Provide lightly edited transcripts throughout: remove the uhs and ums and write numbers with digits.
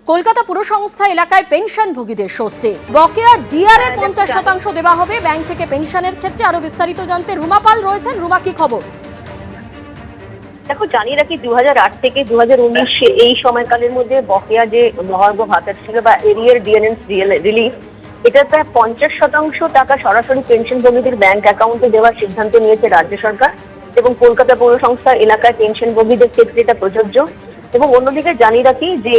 কলকাতা পুর সংস্থা এলাকায় পেনশনভোগীদের স্বস্তি। বকেয়া ডিআর-এর 50% দেওয়া হবে ব্যাংক থেকে পেনশনের ক্ষেত্রে। আরো বিস্তারিত জানতে রুমা পাল রয়েছেন। রুমা, কি খবর? দেখো, জানিয়ে রাখি 2008 থেকে 2019 এই সময়কালের মধ্যে বকেয়া যে মহার্ঘ ভাতা ছিল বা এরিয়ার ডিএনএস রিলিফ, এটা প্রায় 50% টাকা সরাসরি পেনশনভোগীদের ব্যাংক অ্যাকাউন্টে দেওয়ার সিদ্ধান্ত নিয়েছে রাজ্য সরকার। এবং কলকাতা পৌর সংস্থা এলাকায় পেনশনভোগীদের ক্ষেত্রে এটা প্রযোজ্য। এবং অন্যদিকে জানিয়ে রাখি যে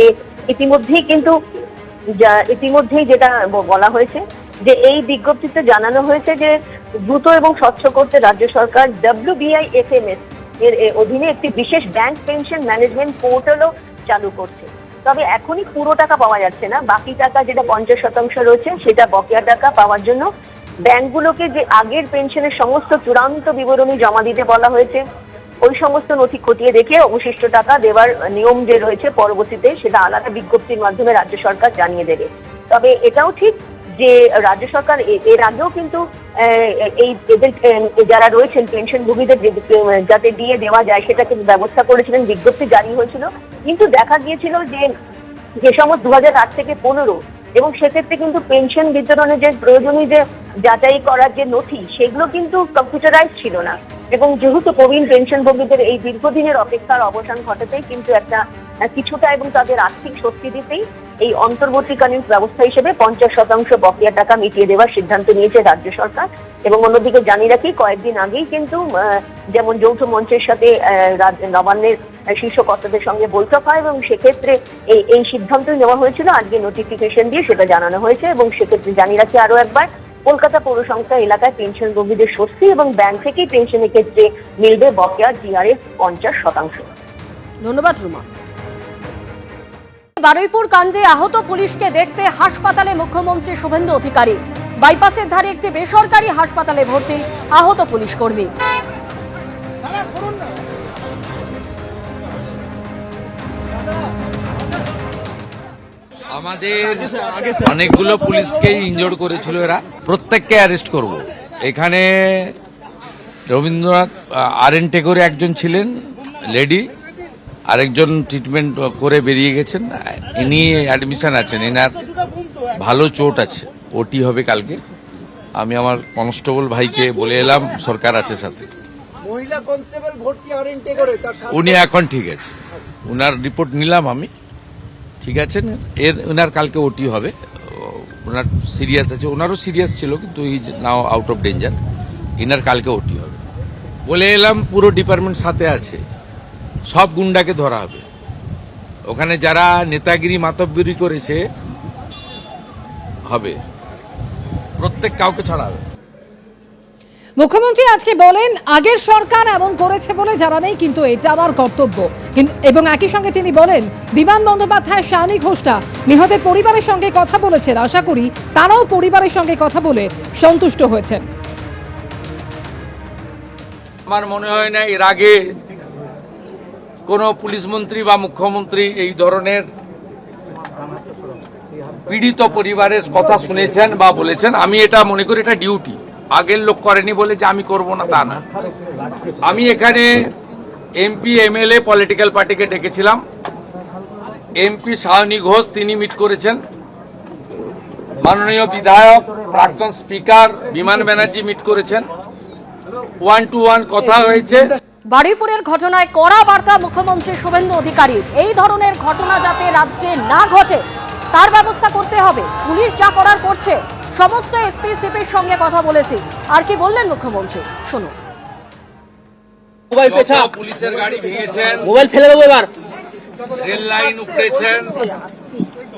ইতিমধ্যেই যেটা বলা হয়েছে যে এই বিজ্ঞপ্তিতে জানানো হয়েছে যে দ্রুত এবং স্বচ্ছ করতে রাজ্য সরকার WBIFMS এর অধীনে একটি বিশেষ ব্যাংক পেনশন ম্যানেজমেন্ট পোর্টালও চালু করছে। তবে এখনই পুরো টাকা পাওয়া যাচ্ছে না, বাকি টাকা যেটা 50% রয়েছে সেটা বকেয়া টাকা পাওয়ার জন্য ব্যাংকগুলোকে যে আগের পেনশনের সমস্ত চূড়ান্ত বিবরণী জমা দিতে বলা হয়েছে, ওই সমস্ত নথি খতিয়ে দেখে অবশিষ্ট টাকা দেওয়ার নিয়ম যে রয়েছে পরবর্তীতে সেটা আলাদা বিজ্ঞপ্তির মাধ্যমে রাজ্য সরকার জানিয়ে দেবে। তবে এটাও ঠিক যে রাজ্য সরকার এর আগেও কিন্তু এদের যারা রয়েছেন পেনশনভোগীদের যাতে দিয়ে দেওয়া যায় সেটা কিন্তু ব্যবস্থা করেছিলেন, বিজ্ঞপ্তি জারি হয়েছিল। কিন্তু দেখা গিয়েছিল যে সমস্ত 2008 থেকে 15 এবং সেক্ষেত্রে কিন্তু পেনশন বিতরণের যে প্রয়োজনীয় যে যাচাই করার যে নথি সেগুলো কিন্তু কম্পিউটারাইজ ছিল না। এবং যেহেতু প্রবীণ পেনশনভোগীদের এই দীর্ঘদিনের অপেক্ষার অবসান ঘটাতেই কিন্তু একটা কিছুটা এবং তাদের আর্থিক স্বস্তি দিতেই এই অন্তর্বর্তীকালীন ব্যবস্থা হিসেবে 50% বকেয়া টাকা মিটিয়ে দেওয়ার সিদ্ধান্ত নিয়েছে রাজ্য সরকার। এবং অন্যদিকে জানিয়ে রাখি, কয়েকদিন আগেই কিন্তু যেমন যৌথ মঞ্চের সাথে নবান্নের শীর্ষ কর্তাদের সঙ্গে বৈঠক হয় এবং সেক্ষেত্রে এই সিদ্ধান্ত নেওয়া হয়েছিল। আজকে নোটিফিকেশন দিয়ে সেটা জানানো হয়েছে। এবং সেক্ষেত্রে জানিয়ে রাখি আরো একবার, কলকাতা পৌর সংস্থা এলাকায় পেনশনভোগীদের স্বস্তি এবং ব্যাংক থেকেই পেনশনের ক্ষেত্রে মিলবে বকেয়া ডিআর-এর 50%। ধন্যবাদ রুমা। বারুইপুর কাণ্ডে আহত পুলিশকে দেখতে হাসপাতালে মুখ্যমন্ত্রী শুভেন্দু অধিকারী। বাইপাসের ধারে একটি বেসরকারি হাসপাতালে ভর্তি আহত পুলিশ কর্মী। আমাদের অনেকগুলো পুলিশকেই ইনজোর্ড করেছিল এরা, প্রত্যেককে অ্যারেস্ট করব। এখানে রবীন্দ্রনাথ RN টেগোরে একজন ছিলেন লেডি, আরেকজন ট্রিটমেন্ট করে বেরিয়ে গেছেন, ইনি অ্যাডমিশন আছেন, এনার ভালো চোট আছে, ওটি হবে কালকে। আমি আমার কনস্টেবল ভাইকে বলে এলাম, সরকার আছে সাথে। মহিলা কনস্টেবল ভর্তি RN টেগোরে, উনি এখন ঠিক আছে, উনার রিপোর্ট নিলাম আমি, ঠিক আছেন। ওনার কালকে ওটি হবে, ওনার সিরিয়াস আছে, ওনারও সিরিয়াস ছিল কিন্তু he now out of danger. ইনার কালকে ওটি হবে বলে এলাম। পুরো ডিপার্টমেন্ট সাথে আছে, সব গুন্ডাকে ধরা হবে। ওখানে যারা নেতাগিরি মাতব্বরি করেছে হবে, প্রত্যেক কাউকে ছাড়া হবে। মুখ্যমন্ত্রী আজকে বলেন, আগের সরকার এমন করেছে বলে জানা নেই, কিন্তু এটা আমার কর্তব্য। এবং একই সঙ্গে তিনি বলেন, বিমান বন্দ্যোপাধ্যায়, শানি ঘোষটা নিহতের পরিবারের সঙ্গে কথা বলেছেন। আশা করি তারাও পরিবারের সঙ্গে কথা বলে সন্তুষ্ট হয়েছেন। আমার মনে হয় না এর আগে কোনো পুলিশ মন্ত্রী বা মুখ্যমন্ত্রী এই ধরনের পীড়িত পরিবারের কথা শুনেছেন বা বলেছেন। আমি এটা মনে করি এটা ডিউটি, আগের লোক করেনি বলে যে আমি করব না তা না। আমি এখানে MP MLA পলিটিক্যাল পার্টিকে ডেকেছিলাম। MP শানি ঘোষ তিনি মিট করেছেন, মাননীয় বিধায়ক প্রাক্তন স্পিকার বিমান ব্যানার্জি মিট করেছেন, 1-to-1 কথা হয়েছে। বারুইপুরের ঘটনায় কড়া বার্তা মুখ্যমন্ত্রী শুভেন্দু অধিকারী। এই ধরনের ঘটনা যাতে রাজ্যে না ঘটে তার ব্যবস্থা করতে হবে। পুলিশ যা করার করছে, সমস্ত SP CPর সঙ্গে কথা বলেছি। আর কি বললেন মুখ্যমন্ত্রী, শুনুন। মোবাইল পেছা, পুলিশের গাড়ি ভেঙেছেন, মোবাইল ফেলে দেবো এবার। রেল লাইন উপড়েছেন,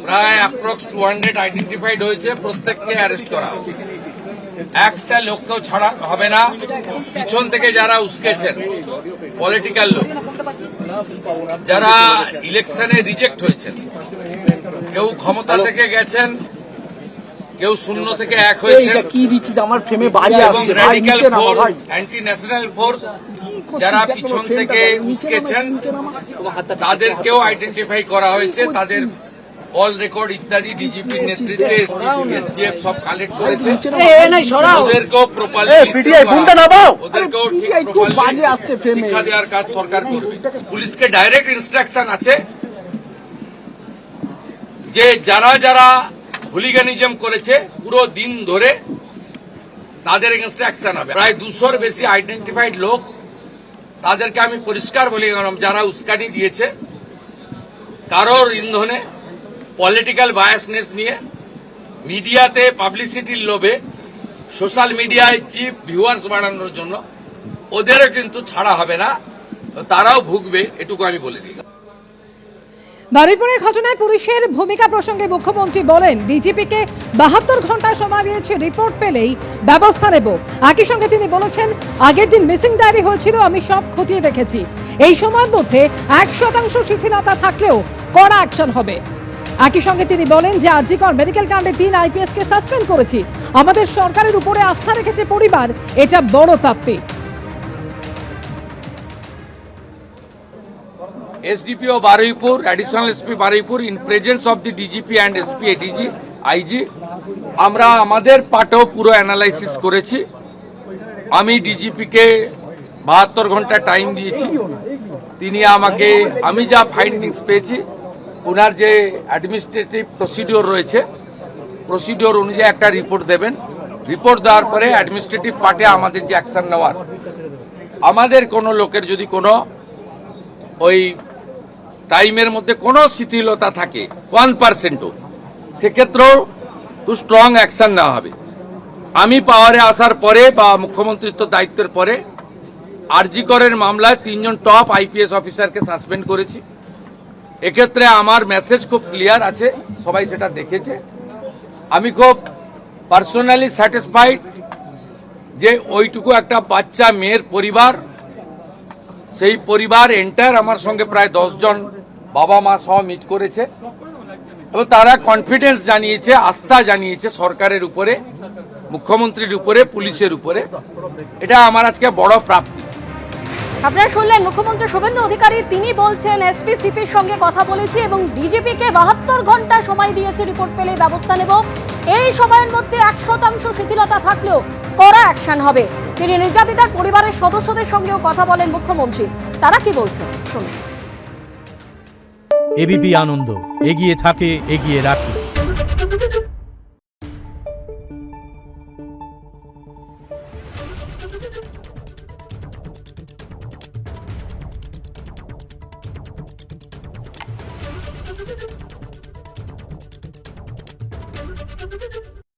প্রায় অ্যাপ্রক্স 200 আইডেন্টিফাইড হয়েছে, প্রত্যেককে অ্যারেস্ট করা হবে। একটা লোককেও ছাড়া হবে না। পিছন থেকে যারা উস্কেছেন পলিটিক্যাল লোক, যারা ইলেকশনে রিজেক্ট হয়েছেন, কেউ ক্ষমতা থেকে গেছেন, কেউ শূন্য থেকে 1 হয়েছে, কি দিচ্ছি আমার ফ্রেমে বাড়ি এবং আসছে, radical force, anti national force যারা পিছন থেকে উস্কেছেন তাদেরকেও আইডেন্টিফাই করা হয়েছে। তাদের অল রেকর্ড ইত্যাদি ডিজিপির নেতৃত্বে STF সব কালেক্ট করেছে। ওদেরকেও প্রপারলি শিক্ষা দেওয়ার কাজ সরকার করবে। পুলিশকে ডাইরেক্ট ইনস্ট্রাকশন আছে যে যারা যারা হুলিগানিজম করেছে পুরো দিন ধরে তাদের এগেনস্টে অ্যাকশন হবে। প্রায় 200-র বেশি আইডেন্টিফাইড লোক, তাদেরকে আমি পরিষ্কার বলে গেলাম যারা উস্কানি দিয়েছে কারোর ইন্ধনে, পলিটিক্যাল বায়াসনেস নিয়ে, মিডিয়াতে পাবলিসিটির লোভে, সোশ্যাল মিডিয়ায় চিপ ভিউয়ার্স বাড়ানোর জন্য ওদেরও কিন্তু ছাড়া হবে না, তারাও ভুগবে, এটুকু আমি বলে দিই। বারুইপুরের ঘটনায় পুলিশের ভূমিকা প্রসঙ্গে মুখ্যমন্ত্রী বলেন, ডিজিপিকে 72 ঘন্টা সময় দিয়েছে, রিপোর্ট পেলেই ব্যবস্থা নেব। একই সঙ্গে তিনি বলেছেন, আগের দিন মিসিং ডায়েরি হয়েছিল, আমি সব খতিয়ে দেখেছি। এই সময়ের মধ্যে 1% শিথিলতা থাকলেও কড়া অ্যাকশন হবে। একই সঙ্গে তিনি বলেন যে আরজিকর মেডিকেল কাণ্ডে 3 IPS কে সাসপেন্ড করেছি। আমাদের সরকারের উপরে আস্থা রেখেছে পরিবার, এটা বড় প্রাপ্তি। SDPO Baruipur, Additional SP Baruipur, in presence of the DGP and SP ADG, IG, আমরা আমাদের পার্টেও পুরো অ্যানালাইসিস করেছি। আমি ডিজিপিকে 72 ঘন্টা টাইম দিয়েছি। তিনি আমাকে, আমি যা ফাইন্ডিংস পেয়েছি, ওনার যে অ্যাডমিনিস্ট্রেটিভ প্রসিডিওর রয়েছে, প্রসিডিওর অনুযায়ী একটা রিপোর্ট দেবেন। রিপোর্ট দেওয়ার পরে অ্যাডমিনিস্ট্রেটিভ পার্টে আমাদের যে অ্যাকশন নেওয়ার, আমাদের কোনো লোকের যদি কোনো ওই টাইমের মধ্যে কোনো শিথিলতা থাকে 1%ও, সেক্ষেত্রেও খুব স্ট্রং অ্যাকশন নেওয়া হবে। আমি পাওয়ারে আসার পরে বা মুখ্যমন্ত্রিত্ব দায়িত্বের পরে আরজিকরের মামলায় 3 জন টপ IPS অফিসারকে সাসপেন্ড করেছি। এক্ষেত্রে আমার মেসেজ খুব ক্লিয়ার আছে, সবাই সেটা দেখেছে। আমি খুব পার্সোনালি স্যাটিসফাইড যে ওইটুকু একটা বাচ্চা মেয়ের পরিবার, সেই পরিবার এন্টার আমার সঙ্গে প্রায় 10 জন বাবা মা সহ মিট করেছে এবং তারা কনফিডেন্স জানিয়েছে, আস্থা জানিয়েছে সরকারের উপরে, মুখ্যমন্ত্রীর উপরে, পুলিশের উপরে। এটা আমার আজকে বড় প্রাপ্তি। আপনারা শুনলেন মুখ্যমন্ত্রী শুভেন্দু অধিকারী, তিনি বলছেন এসপি সিপির সঙ্গে কথা বলেছি এবং ডিজিপিকে 72 ঘন্টা সময় দিয়েছে, রিপোর্ট পেলে ব্যবস্থা নেব। এই সময়ের মধ্যে 1% শিথিলতা থাকলেও কড়া অ্যাকশন হবে। তিনি নির্যাতিতার পরিবারের সদস্যদের সঙ্গেও কথা বলেন মুখ্যমন্ত্রী, তারা কি বলছেন শুনুন। এবিপি আনন্দ, এগিয়ে থাকে, এগিয়ে রাখে।